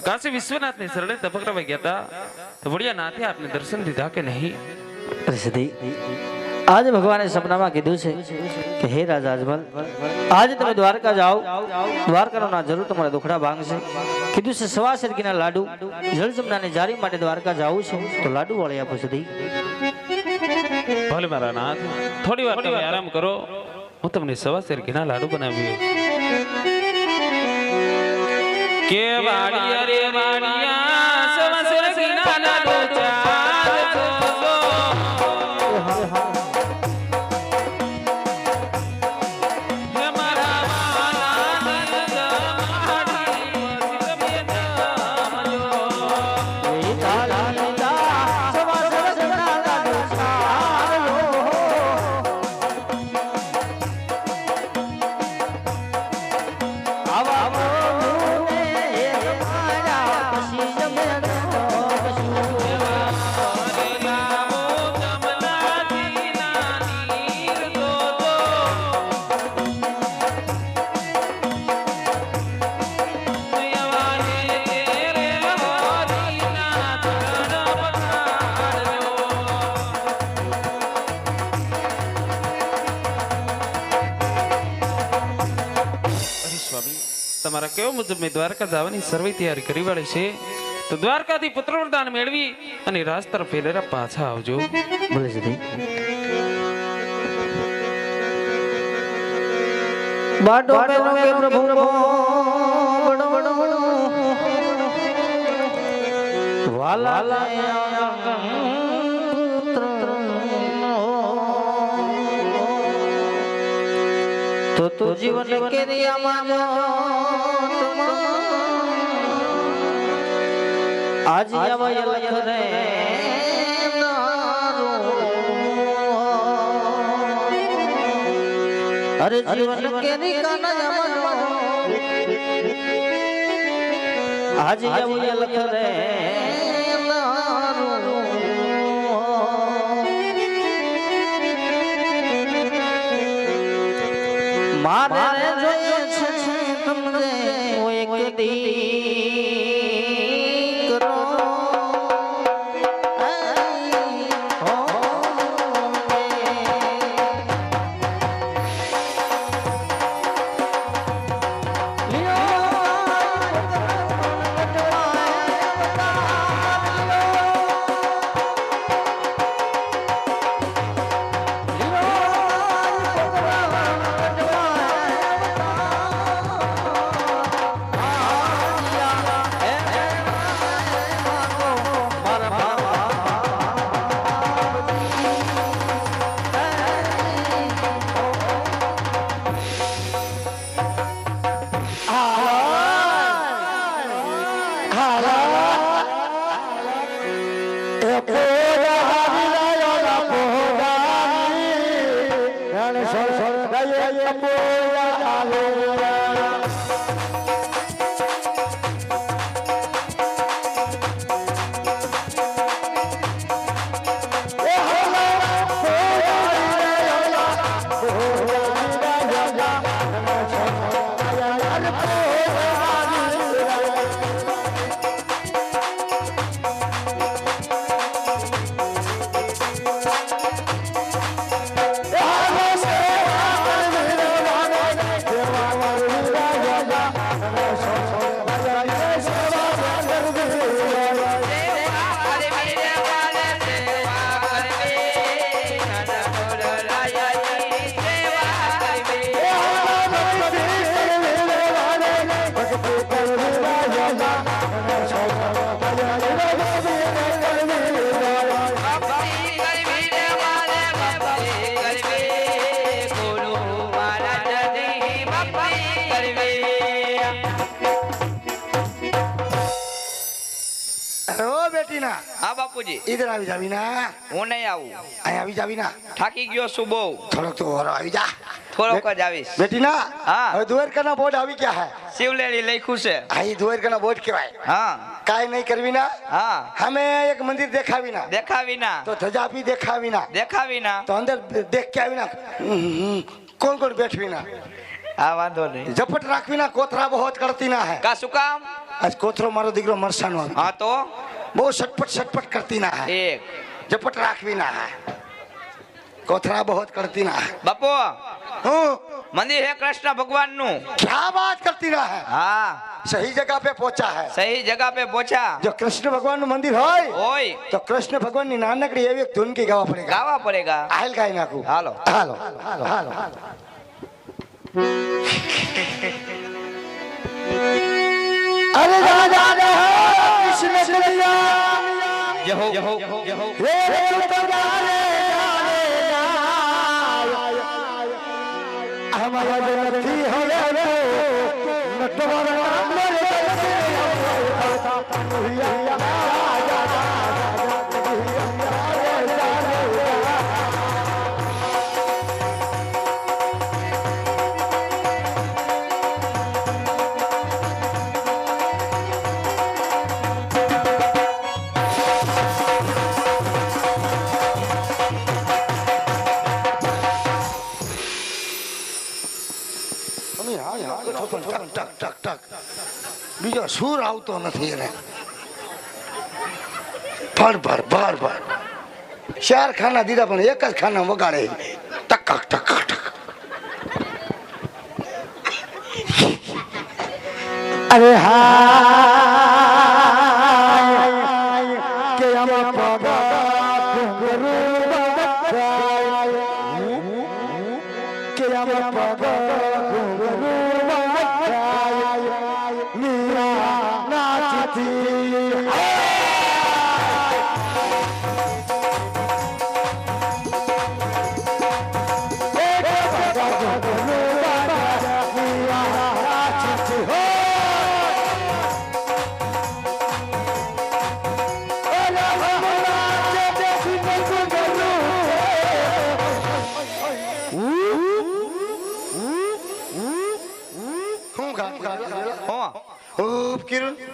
काशी विश्वनाथ ने शरणे तपक रवा गया था तो बढ़िया नाथे आपने दर्शन दीधा के नहीं सिद्धि आज भगवान ने सपना में कीधु छे कि हे राजा अजमल आज તમે દ્વારકા જાઓ દ્વારકાનો ના જરૂર તમારા દુખડા ભાંગશે કીધું છે સવા સરગીના લાડુ જળજમનાની જારી માટે દ્વારકા જાવું છે તો લાડુ વાળી આપો સિદ્ધિ ભલે મારા નાથ થોડી વાર તમે આરામ કરો હું તમને સવા સરગીના લાડુ બનાવ્યો કે વાડિયા રે વાડિયા સવા સરગીના લાડુ તમારા કેવો મુજબ મેં દ્વારકા જવાની સર્વે તૈયારી કરી વાળી છે તો દ્વારકાથી પુત્ર વરદાન મેળવી અને રાજ તરફ ફેરેરા પાછા આવજો બોલે સિદ્ધિ બાટો મેનો કે પ્રભુ બડો બડો વાલા तो जीवन के आज लख रे अरे जीवन के आज लख रे मारे जोए छे तुमरे वो एक दी करो अरे ओ बेटी ना हाँ बापूजी इधर આવી જાવી ના હું નહીં આવું અહીં આવી જાવી ના થાકી ગયો છું બહુ થોડોક તો ઓર આવી જા થોડોક જ આવીશ બેટી ના હા. હવે દ્વારકાના બોર્ડ આવી ગયા હે શિવલેરી લખ્યું છે આ ઈ દ્વારકાના બોર્ડ કહેવાય હા કાઈ નહીં કરવી ના હા હમે એક મંદિર દેખાવી ના દેખાવી ના તો ધજા भी દેખાવી ના દેખાવી ના તો અંદર દેખ के આવી ના कौन कौन बैठवी ना હા વાંધો નહીં झपट રાખવી ના કોથરા बहुत करती ना है કા શું કામ आज कोथरो मारो દીકરો મરસાનો આવી હા તો બહુ સટપટ करती ना है એક झपट રાખવી ના है कोथरा बहुत करती ना है બાપુ हूँ મંદિર હે કૃષ્ણ ભગવાન નું क्या बात करती ना है હા सही जगह पे पहुंचा है સહી જગા पे પહોંચા जो कृष्ण भगवान નું મંદિર હોય હોય તો કૃષ્ણ ભગવાન ની નાનકડી એવી એક ધૂન की गावा पड़ेगा ગાવા પડેગા आयल गाय नाखू હાલો हालो हालो अरे राजा रे कृष्ण कन्हैया जहो जहो जहो हे तुतगारे हमारा जनती होवे नटवर नाम रे બીજો સુર આવતો નથી એને ભર ભર ભર ભર ચાર ખાના દીધા પણ એક જ ખાના વગાડે ટક ટક ટક અરે હા કે આમાં પગા ઘુંઘરુ કે આમાં પગા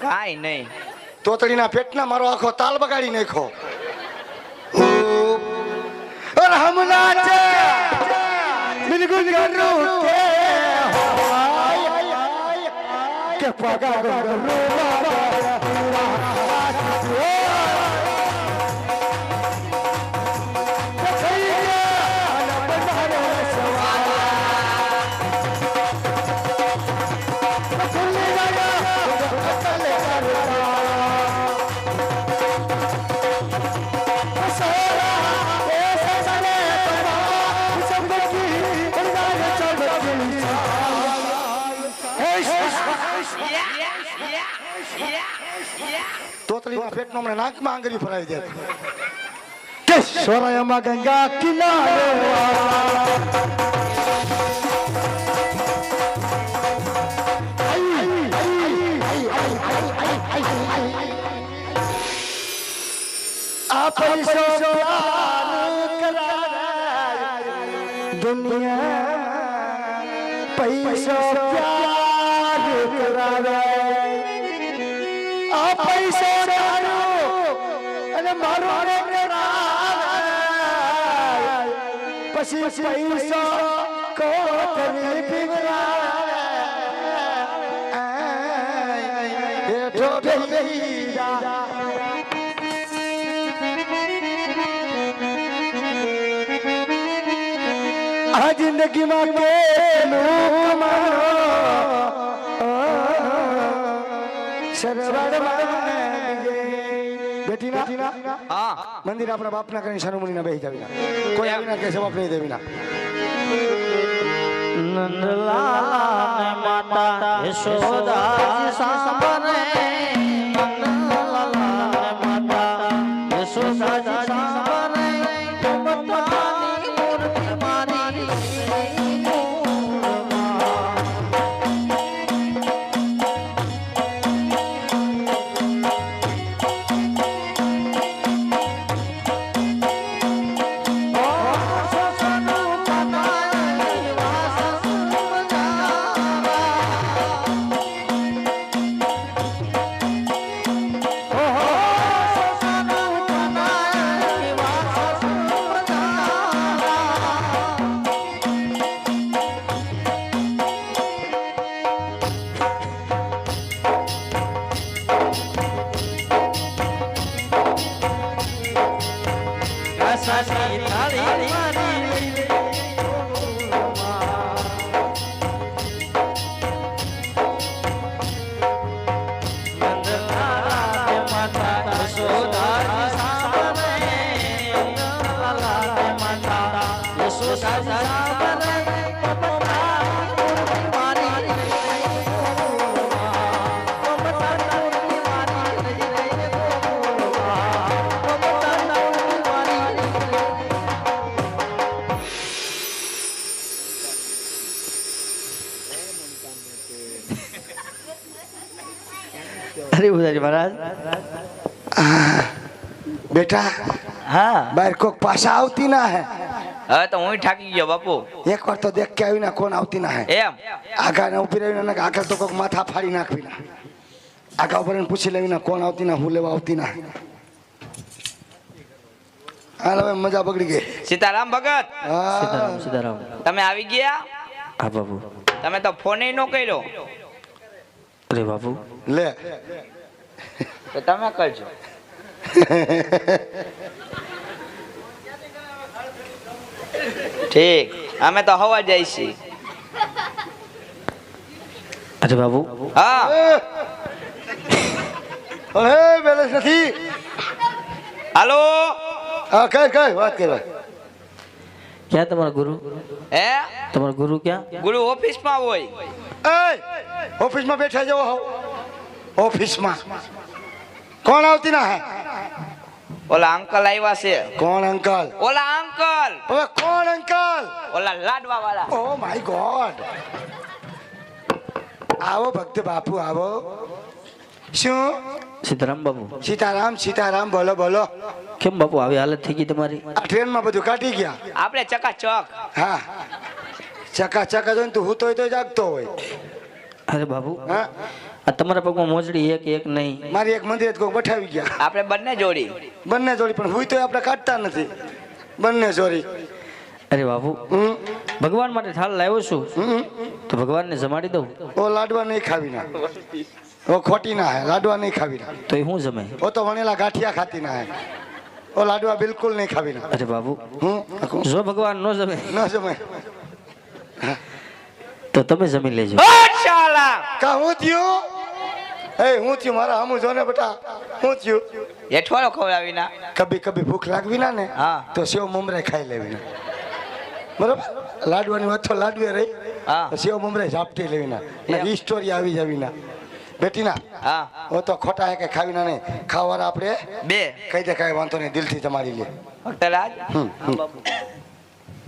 કાઈ નહીં તોતડીના પેટના મારો આખો તાલ બગાડી નાખ્યો અરે હમના છે બિલકુલ ગરુ કે પગા ગરુ તોતડીના પેટનો મને નાકમાં આંગળી ફરાવી દે કે સોરાયામાં ગંગા કિનારે આ પૈસો પ્યાર કરાવે દુનિયા પૈસો પ્યાર કરાવે આ પૈસો અને મારો પછી પૈસો કો કરી આ જિંદગીમાં કેનું બેટી ના હા મંદિર આપણા બાપના કરીને સરુમણી ના બેહી જાવી કોઈ આવી ના કે જવાબ નહીં દેવી ના નંદલાલ માતા યશોદા સાંભળે નંદલાલ બુધાજી મહારાજ બેટા હા બહાર કોક પાછા આવતી ના હે હવે તો હું થાકી ગયો બાપુ એક વાર તો દેખ કે આવી ના કોણ આવતી ના હે એમ આગા ને ઉભી રહીને આગળ તો કોક માથા ફાડી નાખવી ના આગા ઉપર એને પૂછી લેવી ના કોણ આવતી ના હું લેવા આવતી ના હાલ હવે મજા બગડી ગઈ સીતારામ ભગત હા સીતારામ સીતારામ તમે આવી ગયા હા બાપુ તમે તો ફોન ન કર્યો અરે બાપુ લે તો તમે કરજો ઠીક અમે તો હવા જાય છીએ અરે બાપુ હા હે બેલેન્સ નથી હાલો હા કઈ વાત કર ક્યાં તમારા ગુરુ હે તમારા ગુરુ ક્યાં ગુરુ ઓફિસમાં હોય ઓફિસમાં બેઠા જવો હો ઓફિસમાં કોણ આવતી ના હે ઓલા અંકલ આવ્યા છે કોણ અંકલ ઓલા અંકલ હવે કોણ અંકલ ઓલા લાડવા વાળા ઓ માય ગોડ આવો ભક્ત બાપુ આવો શું સીતારામ બાપુ સીતારામ સીતારામ બોલો બોલો કેમ બાપુ આવી હાલત થઈ ગઈ તમારી આ ટ્રેનમાં બધું કાઢી ગયા આપણે ચકાચક હા ચકા જોઈને તું હું તો જાગતો હોય અરે બાપુ હા આ તમારા પગમાં મોજડી એક એક નહીં મારી એક મંદિર કોઈ બઠાવી ગયા આપણે બંને જોડી બંને જોડી પણ હું તો આપણે કાઢતા નથી બંને જોડી અરે બાપુ ભગવાન માટે થાળ લાવ્યો છું તો ભગવાનને જમાડી દઉં ઓ લાડવા નહીં ખાવી ના ઓ ખોટી ના હે લાડવા નહીં ખાવી ના તો એ શું જમે ઓ તો વણેલા ગાંઠિયા ખાતી ના હે ઓ લાડવા બિલકુલ નહીં ખાવી ના અરે બાપુ હું જો ભગવાન ન જમે ન જમે તો તમે જમી લેજો શાલા કા હું થયું હું થયું મારા હમું જો ને બેટા હું થયું હેઠવાળો ખવડાવી ના કભી કભી ભૂખ લાગવી ના ને હા. તો સેવ મમરાઈ ખાઈ લેવી ના બરોબર લાડવાની વાત તો લાડવે રહી હા. તો સેવ મમરાઈ ઝાપટી લેવી ના ઈ સ્ટોરી આવી જવી ના બેટી ના હા ઓ તો ખોટા હે કે ખાવી ના નહીં ખાવાના આપણે બે કઈ દે કાંઈ વાંધો નહીં દિલથી જમાડી લે ભક્તરાજ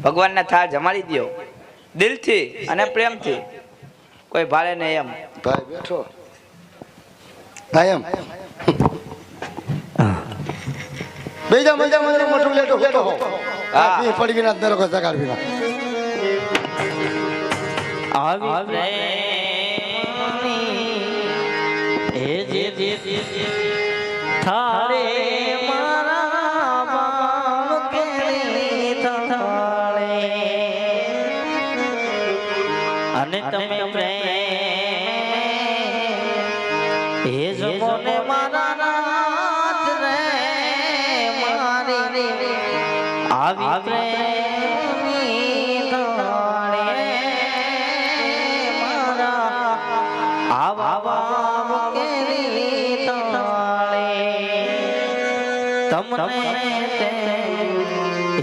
ભગવાનના થાળ જમાડી દ્યો દિલથી અને પ્રેમથી કોઈ ભાડે નહીં એમ ભાઈ બેઠો હા એમ બેજા મજા મજા મોટું લેટો બેઠો હો હા. પી પડી વિના નરો કો જગાડ વિના આવી પ્રેમની એ જે થાળે મારા બાપ કેરી થાળે અને તમે પ્રેમ એ જમોને મારા નાથ રે મારી આવી પ્રેમની થાળે આવા કેરી તાળે તમને તે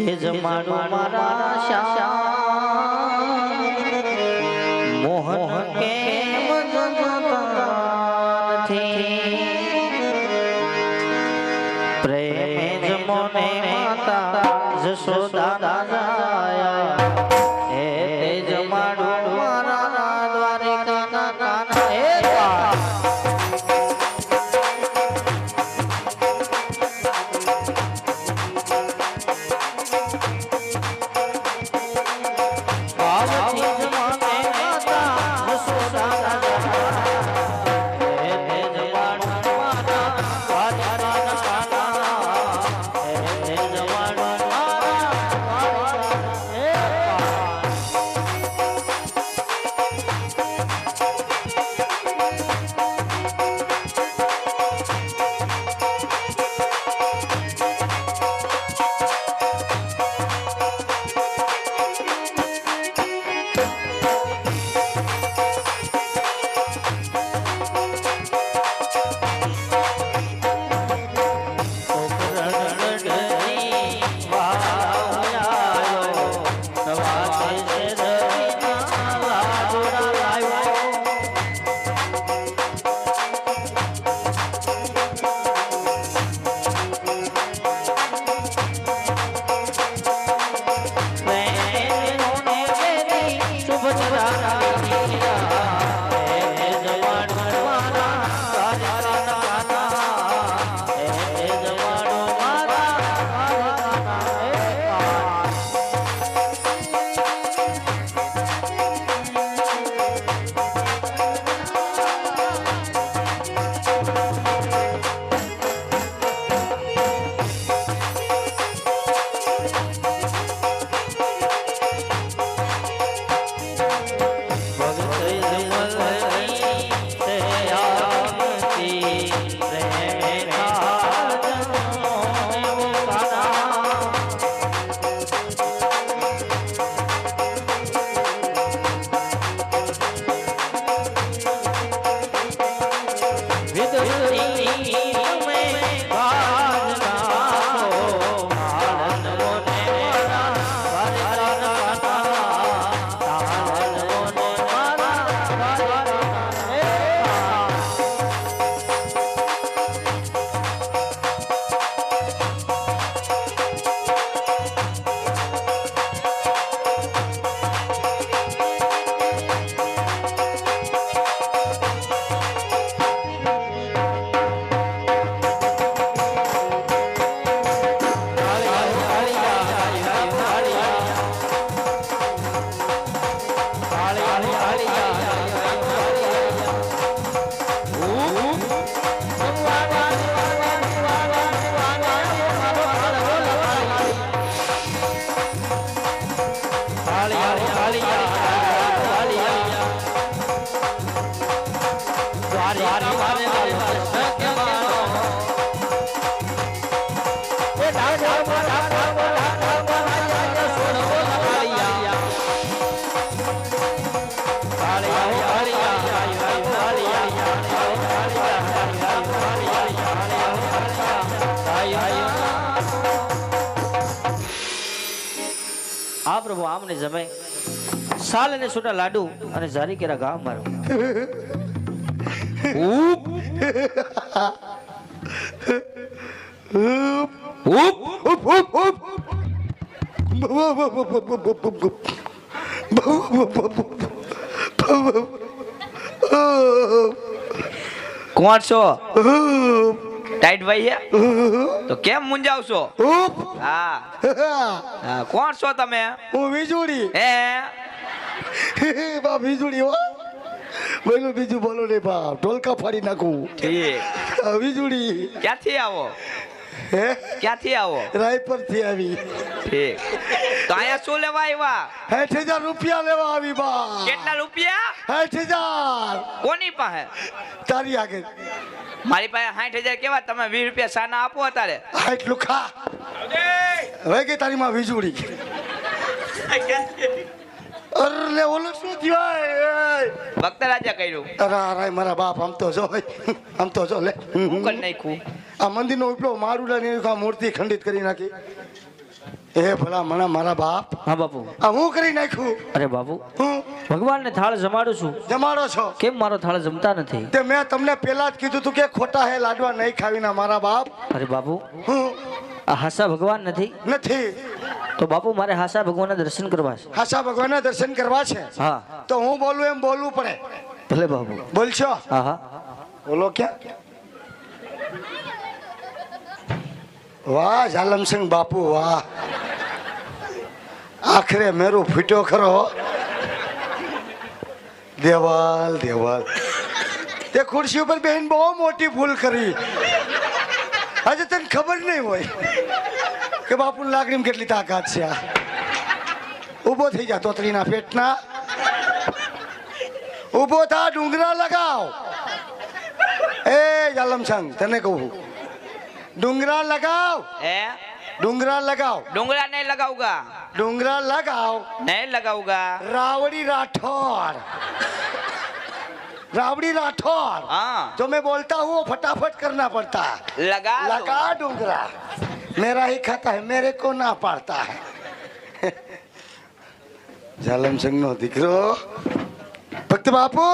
એ જમાડું મારા શ્યામ મોહન કેમ નથી પ્રેમ જમોને માતા જશોદા રાજા એ તે જમાડું મારા દ્વારિકા નાના હે એ મહાપ્રભુ આમને જમે સાલ અને છૂટા લાડુ અને જારી કેરા ગામ મારો કોણ છો ટાઈટ ભાઈ હે તો કેમ મુંજાવશો હા હા કોણ છો તમે હું વીજળી હે બા વીજળી હો બોલો બીજું બોલો ને બાપ ઢોલકા ફાડી નાખું ઠીક વીજળી ક્યાંથી આવો હે ક્યાંથી આવો રાયપર થી આવી ઠીક તો અહીંયા શું લેવા આવ્યા 60,000 રૂપિયા લેવા આવી બા કેટલા રૂપિયા 60,000 કોની પાસે તારી આગળ મારી પાસે 60,000 કેવા તમે 20 રૂપિયા સાના આપો અત્યારે આટલું ખા હવે કે તારી માં વીજળી અરે ઓલો શું થયું ભક્ત રાજા કર્યું અરે મારા બાપ આમ તો જો લે હું કરી નાખ્યું આ મંદિરનો ઉપલો મારુડા ની મૂર્તિ ખંડિત કરી નાખી એ ભલા મણા મારા બાપ હા બાપુ આ હું કરી નાખ્યું અરે બાપુ હું ભગવાનને થાળ જમાડું છું જમાડો છો કેમ મારો થાળ જમતા નથી તે મેં તમને પેલા જ કીધું તું કે ખોટા હે લાડવા નહીં ખાવીના મારા બાપ અરે બાપુ હું આ હાસા ભગવાન નથી નથી તો બાપુ મારે હાસા ભગવાનના દર્શન કરવા છે હાસા ભગવાનના દર્શન કરવા છે હા તો હું બોલું એમ બોલવું પડે ભલે બાપુ બોલશો હા હા બોલો ક્યાં વાહ ઝાલમસિંહ બાપુ વાહ આખરે મેરું ફૂટ્યો ખરો દેવાલ દેવાલ તે ખુરશી ઉપર બેન બહુ મોટી ભૂલ કરી આજે તને ખબર નહીં હોય કે બાપુની લાકડીમાં કેટલી તાકાત છે આ ઊભો થઈ જા તોતરીના પેટના ઊભો થા ડુંગરા લગાવ એ ઝાલમસિંહ તને કહું ડુંગરા લગાવ હે ડુંગરા લગાવ ડુંગરા નહીં લગાઉગા डूंगरा लगाओ नहीं लगाऊंगा रावड़ी राठौर रावड़ी राठौर हाँ जो मैं बोलता हूँ वो फटाफट करना पड़ता है लगा दो। लगा डूंगरा मेरा ही खाता है मेरे को ना पाड़ता है झालम सिंह नो દીકરો ભક્ત બાપુ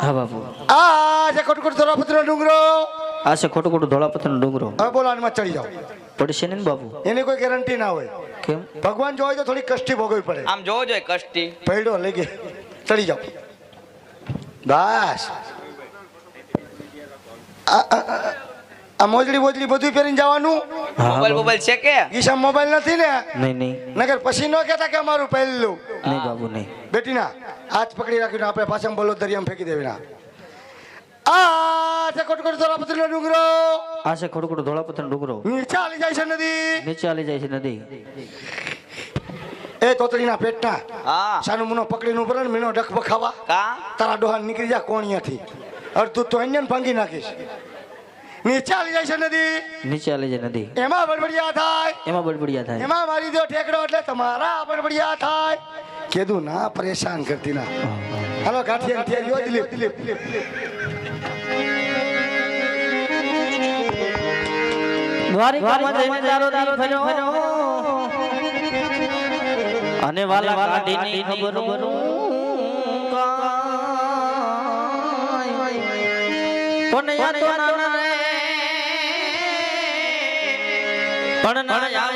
હા બાપુ આ જે કોટકોટ ધોળાપત્રનો ડુંગરો આ છે ખોટું ખોટું ધોળાપત્રનો ડુંગરો હવે બોલાનમાં ચડી જાઓ પડશે ને બાપુ એની કોઈ ગેરંટી ના હોય કેમ ભગવાન જોવે તો થોડી કષ્ટી ભોગવવી પડે આમ જોવો જોઈએ કષ્ટી પૈડો લઈ ગઈ ચડી જાઓ બસ આ મોજડી બોજડી બધું પહેરીને જવાનું હા મોબાઈલ મોબાઈલ છે કે ગીસા મોબાઈલ નથી ને નહીં નહીં નગર પછી ન કહેતા કે અમારું પહેલું નહીં બાબુ નહીં બેટીના હાથ પકડી રાખીને આપણે પાછા બોલો દરિયામાં ફેંકી દેવીના આ છે કોટકોટ ધોળાપત્રનો ડુંગરો આ છે ખોટું ખોટું ધોળાપત્રનો ડુંગરો નીચે હાલી જાય છે નદી નીચે હાલી જાય છે નદી એ તોતડીના પેટના હા સાનું મુનો પકડીને ઉપર ને મીનો ડખ બખાવા કા તારા ડોહા નીકળી જા કોણિયાથી અડધું તો અહીંયા ભાંગી નાખીશ નીચે હાલી જાય છે નદી નીચે હાલી જાય નદી એમાં બડબડિયા થાય એમાં બડબડિયા થાય એમાં મારી દો ઠેકડો એટલે તમારા બડબડિયા થાય કીધું ના પરેશાન કરતી ના હાલો ગાંઠિયા થેરીઓ દિલીપ દ્વારિકામાં જઈને તારો દી ફર્યો અને વાલા કાઢીની ખબર કરું પણ યા તો નાના રે પણ ના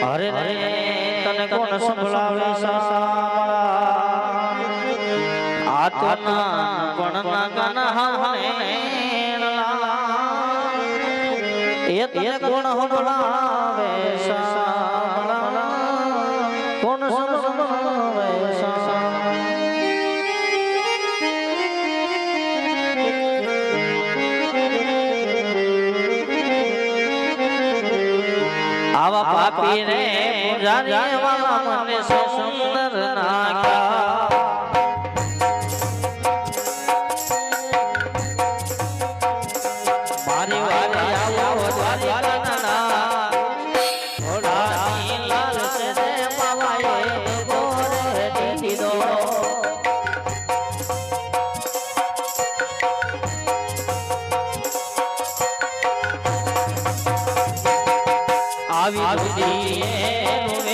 અરે રે તને કોણ સંભળાવે આ તો ના પણ ના ગાના હાને એ તને કોણ સંભળાવે કોણ સંભળાવે આવા પાપી રે પૂજારી વાલા મને સુંદર નાખ્યા મારી વારી આવો દ્વારિકાના ઓઢાની લાલ સે રે પાવાએ ગોરે દીધો આ આવી બુદ્ધિ